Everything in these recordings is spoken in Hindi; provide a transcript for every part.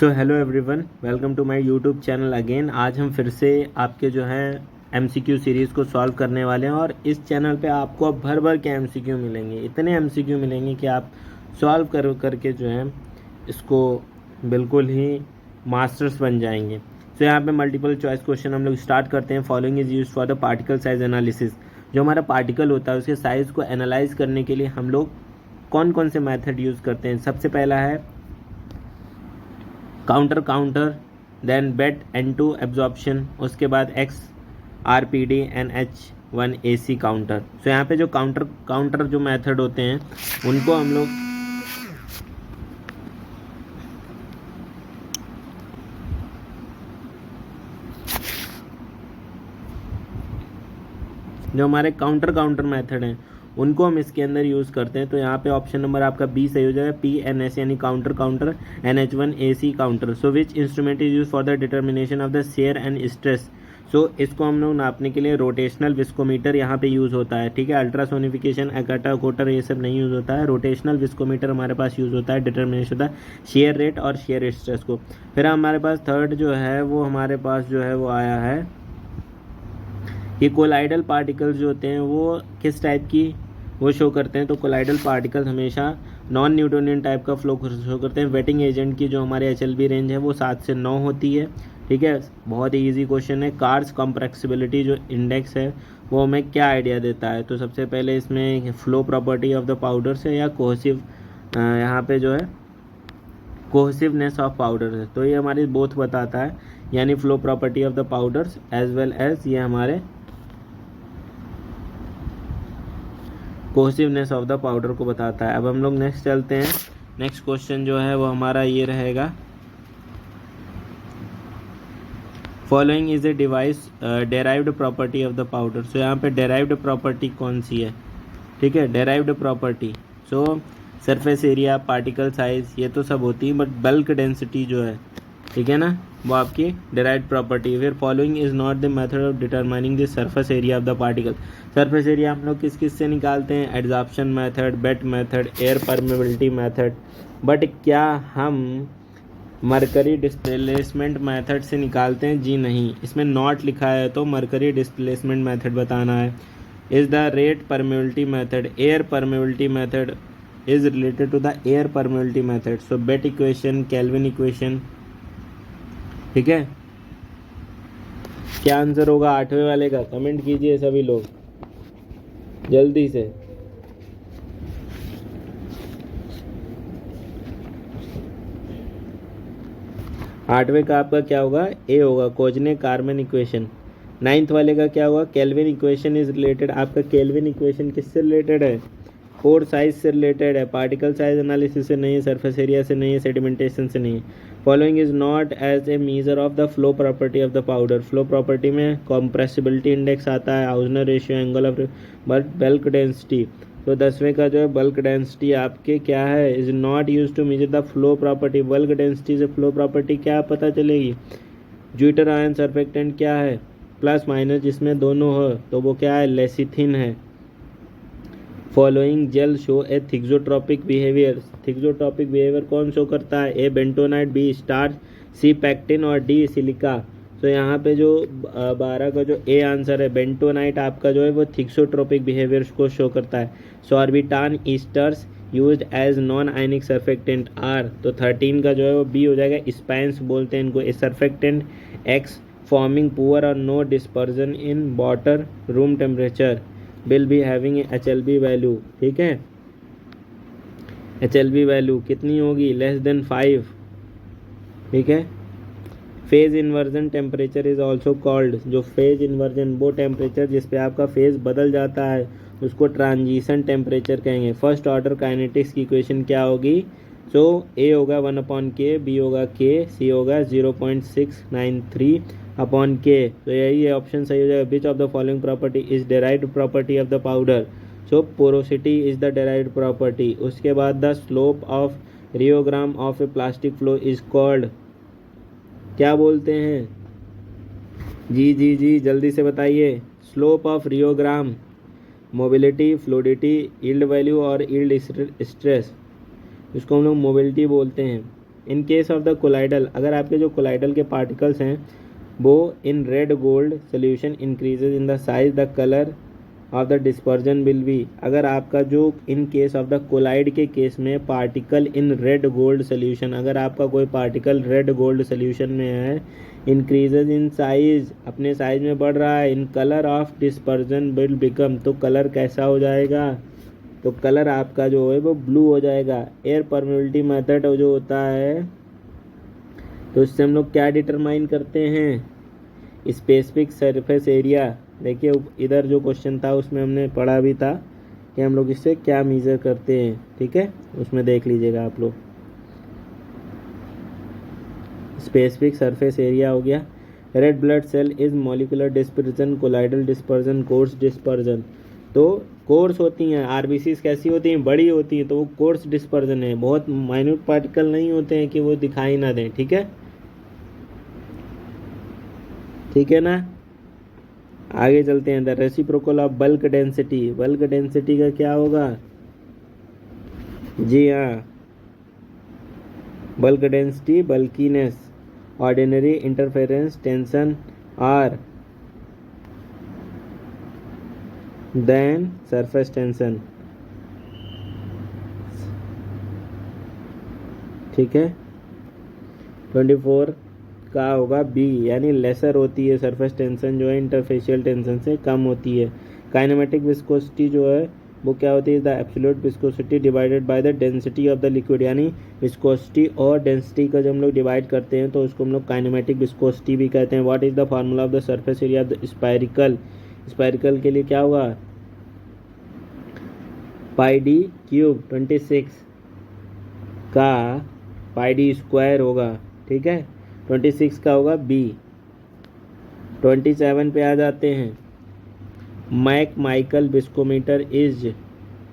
So hello everyone, welcome to my YouTube channel again. आज हम फिर से आपके जो है एमसीक्यू सीरीज़ को सॉल्व करने वाले हैं और इस चैनल पे आपको अब भर भर के एमसीक्यू मिलेंगे। इतने एमसीक्यू मिलेंगे कि आप सॉल्व करके जो है इसको बिल्कुल ही मास्टर्स बन जाएंगे। सो यहाँ पे मल्टीपल चॉइस क्वेश्चन हम लोग स्टार्ट करते हैं। Following is use for the particle size analysis. जो हमारा पार्टिकल होता है उसके साइज़ को एनालाइज करने के लिए हम लोग कौन कौन से मेथड यूज़ करते हैं। सबसे पहला है काउंटर, देन बेट N2 एब्जॉर्प्शन, उसके बाद XRPD NH1AC काउंटर। सो यहाँ पे जो काउंटर जो मेथड होते हैं उनको हम लोग जो हमारे काउंटर मेथड हैं उनको हम इसके अंदर यूज़ करते हैं। तो यहाँ पे ऑप्शन नंबर आपका बी सही हो जाएगा, PNS यानी counter NH1AC counter. So which instrument is use for the determination of the shear and stress. So इसको हम लोग नापने के लिए रोटेशनल विस्कोमीटर यहाँ पे यूज़ होता है। ठीक है, अल्ट्रासोनिफिकेशन कोटर ये सब नहीं यूज़ होता है। रोटेशनल विस्कोमीटर हमारे पास यूज़ होता है डिटर्मिनेशन होता है शेयर रेट और शेयर स्ट्रेस को। फिर हमारे पास थर्ड जो है वो हमारे पास जो है वो आया है कि कोलाइडल पार्टिकल्स जो होते हैं वो किस टाइप की वो शो करते हैं। तो कोलाइडल पार्टिकल्स हमेशा नॉन न्यूटोनियन टाइप का फ्लो शो करते हैं। वेटिंग एजेंट की जो हमारे HLB रेंज है वो 7 से 9 होती है। ठीक है, बहुत ही ईजी क्वेश्चन है। कार्स कॉम्प्रेक्सिबिलिटी जो इंडेक्स है वो हमें क्या आइडिया देता है। तो सबसे पहले इसमें flow property of the powder से या कोहेसिव यहाँ पे जो है कोहेसिवनेस ऑफ पाउडर है। तो ये हमारी बोथ बताता है, यानी flow property of the powders as well as ये हमारे कोहेसिवनेस ऑफ द पाउडर को बताता है। अब हम लोग नेक्स्ट चलते हैं। नेक्स्ट क्वेश्चन जो है वो हमारा ये रहेगा, following is a device derived property of the powder. So यहाँ पे डेराइव्ड प्रॉपर्टी कौन सी है। ठीक है, derived property so surface area, particle size ये तो सब होती है, बट बल्क डेंसिटी जो है, ठीक है ना, वो आपकी डेराइव्ड प्रॉपर्टी। फिर following is not the method of determining the surface area of the particle. Surface area हम लोग किस किस से निकालते हैं, adsorption method, BET method, air permeability method. But क्या हम मरकरी डिस्प्लेसमेंट मेथड से निकालते हैं? जी नहीं, इसमें नॉट लिखा है तो मरकरी डिस्प्लेसमेंट मेथड बताना है। Is the rate permeability method, air permeability method is related to the air permeability method. So BET equation, Kelvin equation. ठीक है, क्या आंसर होगा 8वें वाले का? कमेंट कीजिए सभी लोग जल्दी से। आठवें का आपका क्या होगा? ए होगा, कोजने कार्बन इक्वेशन। 9th वाले का क्या होगा? Kelvin equation is related. आपका केल्विन इक्वेशन किससे रिलेटेड है? पोर साइज से रिलेटेड है, पार्टिकल साइज एनालिसिस से नहीं है, सरफेस एरिया से नहीं है, सेडिमेंटेशन से नहीं है। Following is not as a measure of the flow property of the powder. Flow property में कॉम्प्रेसिबिलिटी इंडेक्स आता है, Hausner ratio, angle of bulk density. तो 10वें का जो है बल्क डेंसिटी आपके क्या है, is not use to measure the flow property. Bulk density से फ्लो प्रॉपर्टी क्या पता चलेगी? ज्यूटर आयन सर्फेक्टेंट क्या है, प्लस माइनस जिसमें दोनों हो तो वो क्या है, लेसिथिन है। फॉलोइंग जेल शो ए थिक्सोट्रोपिक बिहेवियर। थिक्सोट्रोपिक बिहेवियर कौन शो करता है? ए बेंटोनाइट, बी स्टार्च, सी पैक्टिन और डी सिलिका। तो यहाँ पे जो 12 का जो ए आंसर है बेंटोनाइट आपका जो है वो थिक्सोट्रोपिक बिहेवियर को शो करता है। Sorbitan esters used as non ionic surfactant are. तो 13 का जो है वो बी हो जाएगा, स्पाइंस बोलते हैं इनको। A surfactant X forming poor और no dispersion in water room temperature will be having HLB value. ठीक है, HLB वैल्यू कितनी होगी? Less than 5। ठीक है, phase inversion temperature is also called. जो फेज इन्वर्जन वो टेम्परेचर जिस पे आपका फेज बदल जाता है उसको ट्रांजिशन टेम्परेचर कहेंगे। फर्स्ट ऑर्डर काइनेटिक्स की इक्वेशन क्या होगी? सो ए होगा 1/k, बी होगा k, सी होगा 0.693 अपॉन के। तो यही है ऑप्शन सही हो जाएगा। Which of the following property is derived property of the powder. So porosity is the derived property. उसके बाद the slope of rheogram of a plastic flow is called, क्या बोलते हैं? जी जी जी जल्दी से बताइए। Slope of rheogram, mobility, fluidity, yield value और यील्ड स्ट्रेस, इसको हम लोग मोबिलिटी बोलते हैं। In case of the colloidal, अगर आपके जो कोलाइडल के पार्टिकल्स हैं वो in red gold solution increases in the size the colour of the dispersion will be, अगर आपका जो in case of the colloid के केस में particle in red gold solution, अगर आपका कोई पार्टिकल रेड गोल्ड सोल्यूशन में है, इंक्रीजेज इन साइज, अपने साइज में बढ़ रहा है, in colour of dispersion will become, तो कलर कैसा हो जाएगा, तो कलर आपका जो है वो ब्लू हो जाएगा। एयर परमेबिलिटी मेथड जो होता है तो इससे हम लोग क्या डिटरमाइन करते हैं, स्पेसिफिक सरफेस एरिया। देखिए इधर जो क्वेश्चन था उसमें हमने पढ़ा भी था कि हम लोग इससे क्या मेजर करते हैं, ठीक है, उसमें देख लीजिएगा आप लोग। स्पेसिफिक सरफेस एरिया हो गया। Red blood cell is molecular dispersion, colloidal dispersion, coarse dispersion. तो कोर्स होती हैं आरबीसीज, कैसी होती हैं, बड़ी होती हैं, तो वो कोर्स डिस्पर्जन है, बहुत माइन्यूट पार्टिकल नहीं होते हैं कि वो दिखाई ना दें, ठीक है, ठीक है ना। आगे चलते हैं। The reciprocal of bulk density, bulk density का क्या होगा, जी हाँ, bulk density, bulkiness, ordinary interference tension are than surface tension, ठीक है। 24 का होगा बी, यानी लेसर होती है सरफेस टेंशन जो है इंटरफेशियल टेंशन से कम होती है। काइनेमेटिक विस्कोसिटी जो है वो क्या होती है, the absolute viscosity divided by the density of the liquid, यानी विस्कोसिटी और डेंसिटी का जब हम लोग डिवाइड करते हैं तो उसको हम लोग काइनेमेटिक विस्कोसिटी भी कहते हैं। What is the formula of the surface area of the स्पायरिकल, स्पायरिकल के लिए क्या होगा, पाई डी क्यूब 26 का पाई डी स्क्वायर होगा, ठीक है, 26 का होगा बी। 27 पे आ जाते हैं। McMichael viscometer is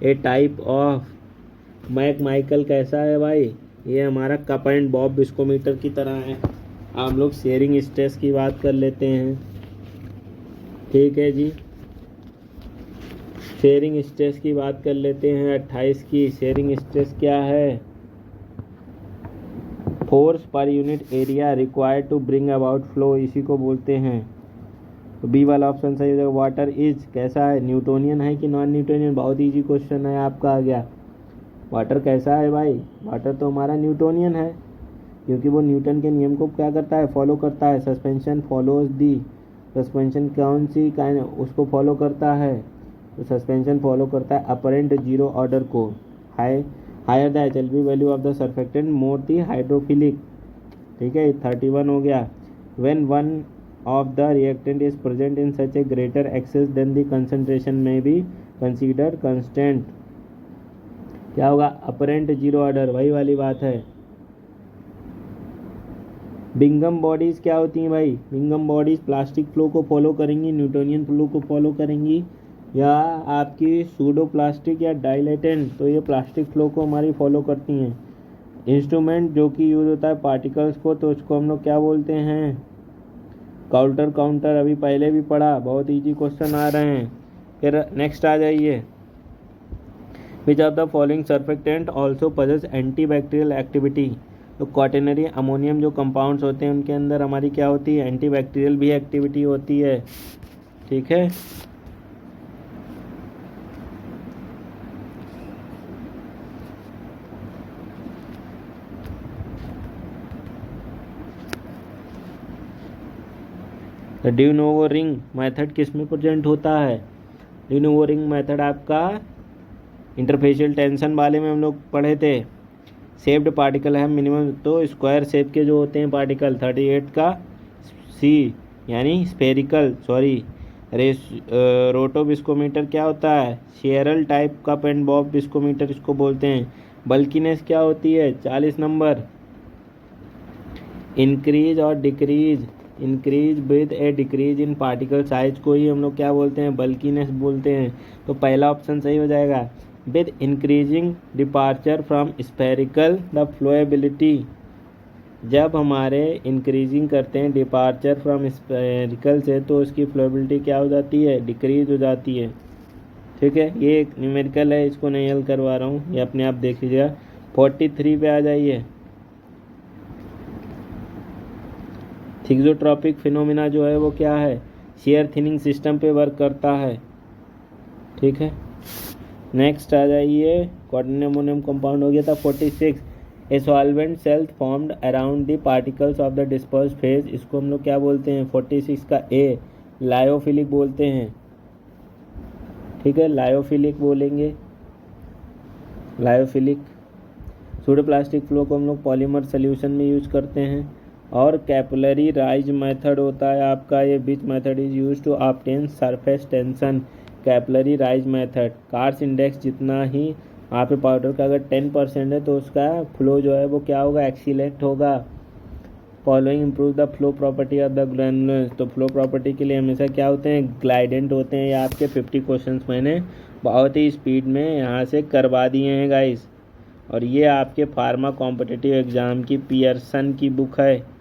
a type of, McMichael कैसा है भाई, ये हमारा कप एंड बॉब विस्कोमीटर की तरह है। हम लोग शेयरिंग स्ट्रेस की बात कर लेते हैं, ठीक है जी, शेयरिंग स्ट्रेस की बात कर लेते हैं। 28 की शेयरिंग स्ट्रेस क्या है, force per unit area required to bring about flow, इसी को बोलते हैं। तो बी वाला ऑप्शन सही हो जाएगा। वाटर इज कैसा है, न्यूटोनियन है कि नॉन न्यूटोनियन, बहुत इजी क्वेश्चन है आपका आ गया। वाटर कैसा है भाई, वाटर तो हमारा न्यूटोनियन है, क्योंकि वो न्यूटन के नियम को क्या करता है, फॉलो करता है। सस्पेंशन फॉलोज दी, सस्पेंशन कौन सी काइंड उसको फॉलो करता है, तो सस्पेंशन फॉलो करता है अपरेंट जीरो ऑर्डर को। Higher the HLB value of the surfactant more the hydrophilic, ठीक है, 31 हो गया। When one of the reactant is present in such a greater excess than the concentration में बी कंसीडर कांस्टेंट, क्या होगा, अपरेंट जीरो ऑर्डर, वही वाली बात है। बिंगम बॉडीज क्या होती हैं भाई, बिंगम बॉडीज प्लास्टिक फ्लो को फॉलो करेंगी, न्यूटोनियन फ्लो को फॉलो करेंगी, या आपकी सूडो प्लास्टिक या डाइलेटेंट, तो ये प्लास्टिक फ्लो को हमारी फॉलो करती हैं। इंस्ट्रूमेंट जो कि यूज होता है पार्टिकल्स को, तो उसको हम लोग क्या बोलते हैं, काउंटर, काउंटर अभी पहले भी पढ़ा, बहुत इजी क्वेश्चन आ रहे हैं। फिर नेक्स्ट आ जाइए। विच of the following surfactant also possess anti bacterial activity, तो क्वाटरनरी अमोनियम जो कंपाउंड्स होते हैं उनके अंदर हमारी क्या होती है, एंटी बैक्टीरियल भी एक्टिविटी होती है, ठीक है। ड्यू नोवो रिंग मेथड किस में प्रेजेंट होता है, ड्यू नोवो रिंग मेथड आपका इंटरफेशियल टेंशन वाले में हम लोग पढ़े थे। शेप्ड पार्टिकल है मिनिमम, तो स्क्वायर शेप के जो होते हैं पार्टिकल, 38 का सी, यानी स्फेरिकल, सॉरी रोटो विस्कोमीटर क्या होता है, Searle type cup and bob viscometer इसको बोलते हैं। बल्कीनेस क्या होती है, 40 नंबर, इंक्रीज और decrease, increase with a decrease in particle size को ही हम लोग क्या बोलते हैं, बल्कीनेस बोलते हैं। तो पहला ऑप्शन सही हो जाएगा। With increasing departure from spherical the flowability, जब हमारे इंक्रीजिंग करते हैं डिपार्चर फ्रॉम स्फेरिकल से, तो उसकी फ्लोएबिलिटी क्या हो जाती है, डिक्रीज हो जाती है, ठीक है। ये एक न्यूमेरिकल है, इसको नहीं हल करवा रहा हूँ, ये अपने आप देख लीजिएगा। 43 पे आ जाइए। थिक्सोट्रॉपिक फिनोमिना जो है वो क्या है, शेयर थिनिंग सिस्टम पे वर्क करता है। ठीक है, नेक्स्ट आ जाइए, कॉटन अमोनियम कंपाउंड हो गया था। 46, a solvent self formed around the particles of the disperse phase, इसको हम लोग क्या बोलते हैं, 46 का ए लायोफिलिक बोलते हैं। ठीक है, लायोफिलिक बोलेंगे, लायोफिलिक। सूडो प्लास्टिक फ्लो को हम लोग पॉलीमर सोल्यूशन में यूज करते हैं। और कैपिलरी राइज मेथड होता है आपका, ये which method is use to obtain surface tension, capillary rise method. Carr's index जितना ही आप पाउडर का अगर 10% है तो उसका फ्लो जो है वो क्या होगा, एक्सीलेट होगा। Following improve the flow property of the granulars, तो फ्लो प्रॉपर्टी के लिए हमेशा क्या होते हैं, ग्लाइडेंट होते हैं। ये आपके 50 क्वेश्चंस मैंने बहुत ही स्पीड में यहाँ से करवा दिए हैं गाइस। और ये आपके फार्मा कॉम्पिटिटिव एग्ज़ाम की पियर्सन की बुक है।